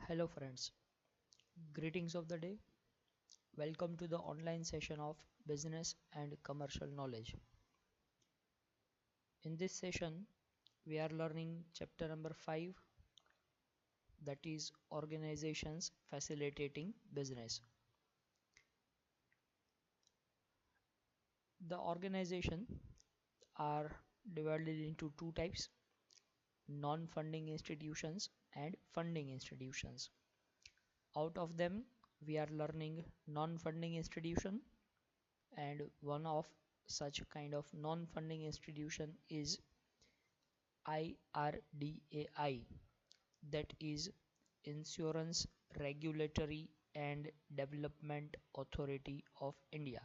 Hello friends, greetings of the day. Welcome to the online session of business and commercial knowledge. In this session, we are learning chapter number 5, that is organizations facilitating business. The organization are divided into two types: non-funding institutions and funding institutions. Out of them, we are learning non-funding institution, and one of such kind of non-funding institution is IRDAI, that is Insurance Regulatory and Development Authority of India.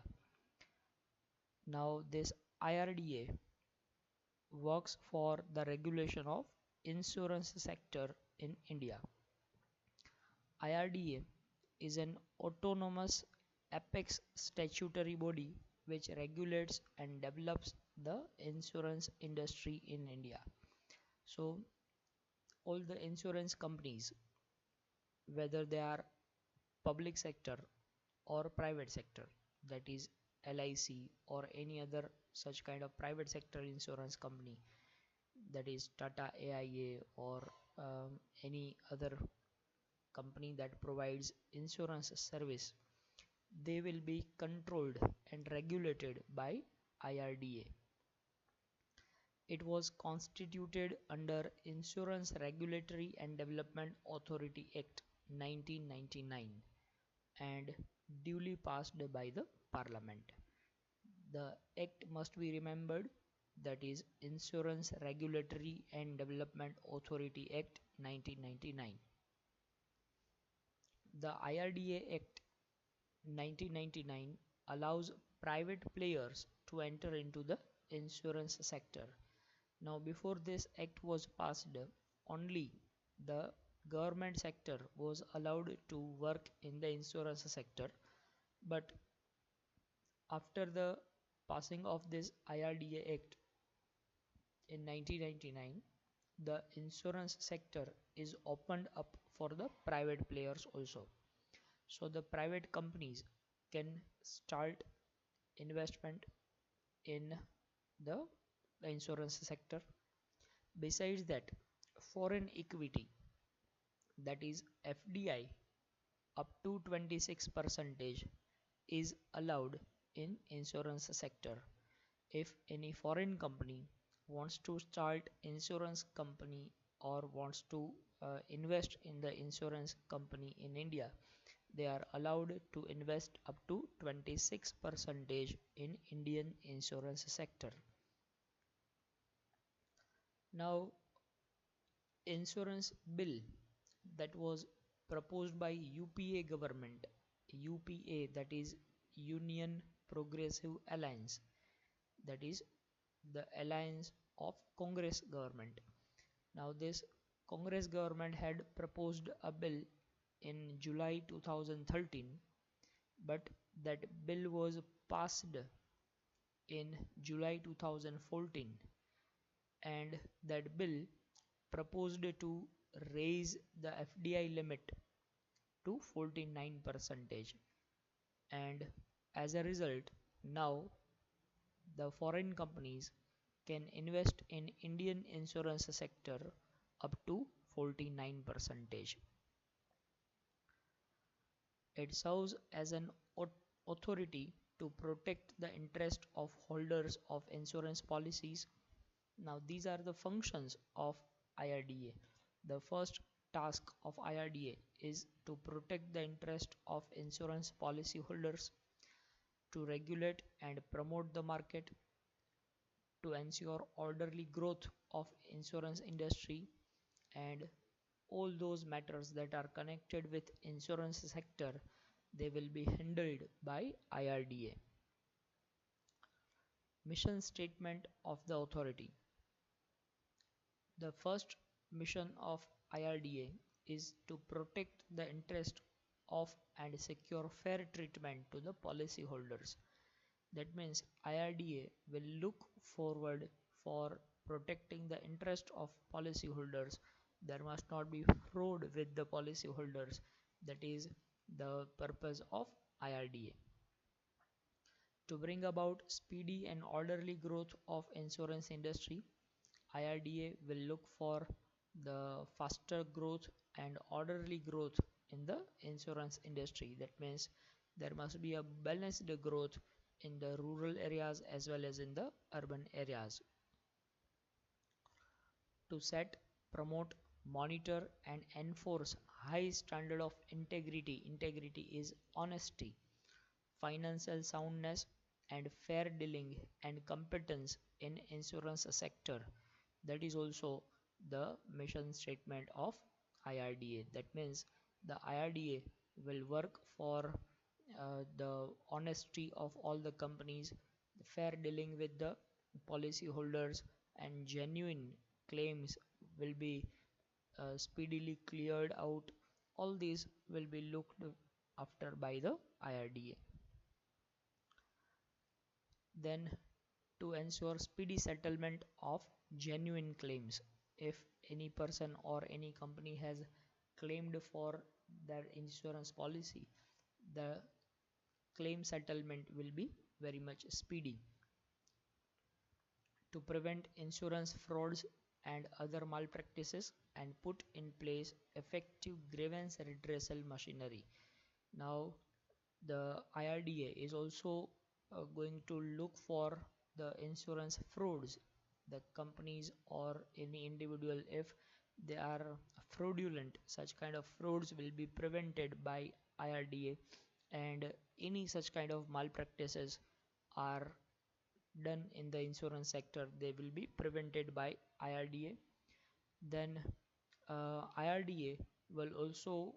Now this IRDA works for the regulation of insurance sector in India. IRDA is an autonomous apex statutory body which regulates and develops the insurance industry in India. So all the insurance companies, whether they are public sector or private sector, that is LIC or any other such kind of private sector insurance company, that is Tata AIA or any other company that provides insurance service, they will be controlled and regulated by IRDA. It was constituted under Insurance Regulatory and Development Authority Act 1999 and duly passed by the Parliament. The act must be remembered, that is Insurance Regulatory and Development Authority Act 1999. The IRDA Act 1999 allows private players to enter into the insurance sector. Now before this act was passed, only the government sector was allowed to work in the insurance sector, but after the passing of this IRDA Act in 1999, the insurance sector is opened up for the private players also. So the private companies can start investment in the insurance sector. Besides that, foreign equity, that is FDI, up to 26% is allowed in insurance sector. If any foreign company wants to start insurance company or wants to invest in the insurance company in India, they are allowed to invest up to 26% in Indian insurance sector. Now insurance bill that was proposed by UPA government, UPA, that is Union Progressive Alliance, that is the alliance of Congress government. Now this Congress government had proposed a bill in July 2013, but that bill was passed in July 2014, and that bill proposed to raise the FDI limit to 49%, and as a result, now the foreign companies can invest in Indian insurance sector up to 49%. It serves as an authority to protect the interest of holders of insurance policies. Now these are the functions of IRDA. The first task of IRDA is to protect the interest of insurance policy holders, to regulate and promote the market, to ensure orderly growth of insurance industry, and all those matters that are connected with insurance sector, they will be handled by IRDA. Mission statement of the authority. The first mission of IRDA is to protect the interest of and secure fair treatment to the policy holders. That means IRDA will look forward for protecting the interest of policyholders there must not be fraud with the policy holders. That is the purpose of IRDA. To bring about speedy and orderly growth of insurance industry, IRDA will look for the faster growth and orderly growth in the insurance industry. That means there must be a balanced growth in the rural areas as well as in the urban areas. To set, promote, monitor and enforce high standard of integrity. Integrity is honesty, financial soundness and fair dealing and competence in insurance sector. That is also the mission statement of IRDA. That means the IRDA will work for the honesty of all the companies, the fair dealing with the policy holders, and genuine claims will be speedily cleared out. All these will be looked after by the IRDA. Then, to ensure speedy settlement of genuine claims, if any person or any company has claimed for their insurance policy, the claim settlement will be very much speedy. To prevent insurance frauds and other malpractices and put in place effective grievance redressal machinery. Now the IRDA is also going to look for the insurance frauds, the companies or any individual, if they are fraudulent, such kind of frauds will be prevented by IRDA, and any such kind of malpractices are done in the insurance sector, they will be prevented by IRDA. Then IRDA will also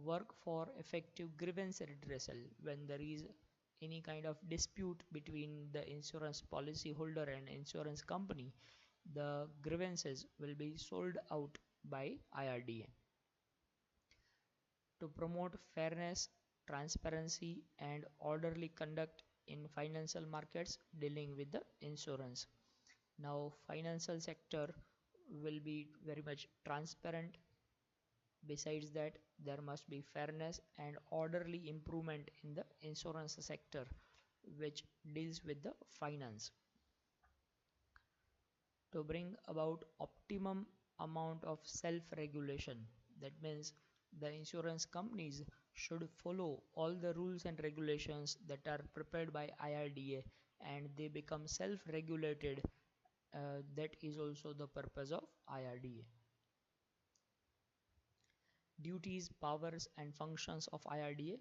work for effective grievance redressal when there is any kind of dispute between the insurance policy holder and insurance company. The grievances will be sold out by IRDA. To promote fairness, transparency and orderly conduct in financial markets dealing with the insurance. Now financial sector will be very much transparent. Besides that, there must be fairness and orderly improvement in the insurance sector which deals with the finance. To bring about optimum amount of self-regulation, that means the insurance companies should follow all the rules and regulations that are prepared by IRDA and they become self-regulated. That is also the purpose of IRDA. Duties, powers and functions of IRDA.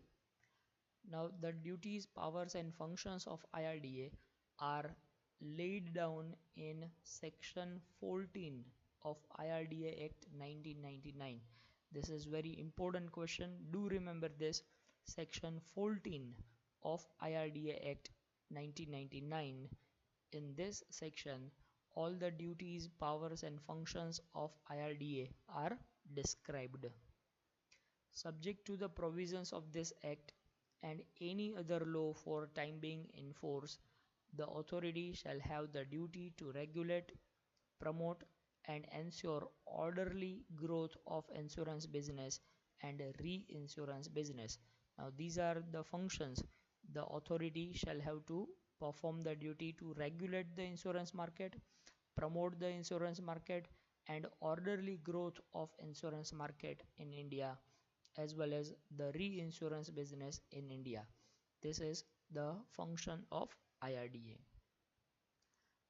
Now the duties, powers and functions of IRDA are laid down in section 14 of IRDA Act 1999. This is very important question. Do remember this. Section 14 of IRDA Act 1999. In this section, all the duties, powers and functions of IRDA are described. Subject to the provisions of this Act and any other law for time being in force, the authority shall have the duty to regulate, promote and ensure orderly growth of insurance business and reinsurance business. Now these are the functions. The authority shall have to perform the duty to regulate the insurance market, promote the insurance market and orderly growth of insurance market in India, as well as the reinsurance business in India. This is the function of IRDA.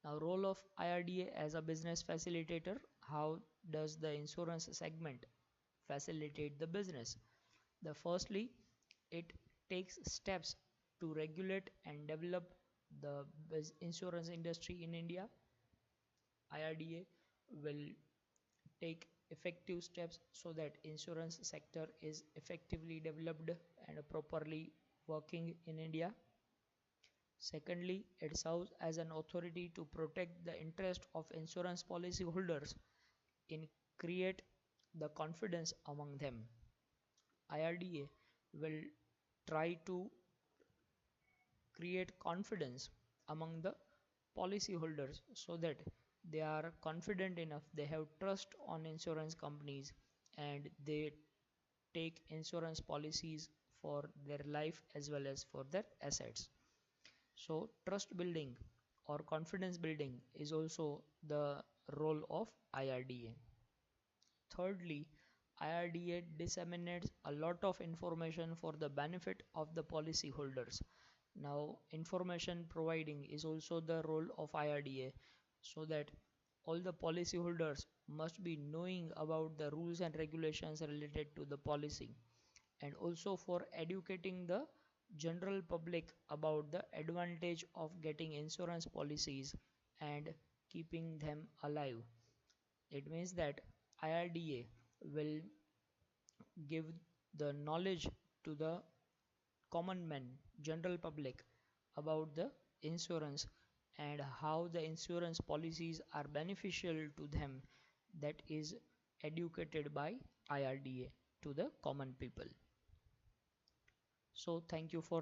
Now role of IRDA as a business facilitator. How does the insurance segment facilitate the business? Firstly, it takes steps to regulate and develop the insurance industry in India. IRDA will take effective steps so that insurance sector is effectively developed and properly working in India. Secondly, it serves as an authority to protect the interest of insurance policy holders in create the confidence among them. IRDA will try to create confidence among the policy holders so that they are confident enough, they have trust on insurance companies, and they take insurance policies for their life as well as for their assets. So trust building or confidence building is also the role of IRDA. Thirdly, IRDA disseminates a lot of information for the benefit of the policyholders. Now, information providing is also the role of IRDA, so that all the policyholders must be knowing about the rules and regulations related to the policy, and also for educating the general public about the advantage of getting insurance policies and keeping them alive. It means that IRDA will give the knowledge to the common man, general public, about the insurance and how the insurance policies are beneficial to them. That is educated by IRDA to the common people. So thank you for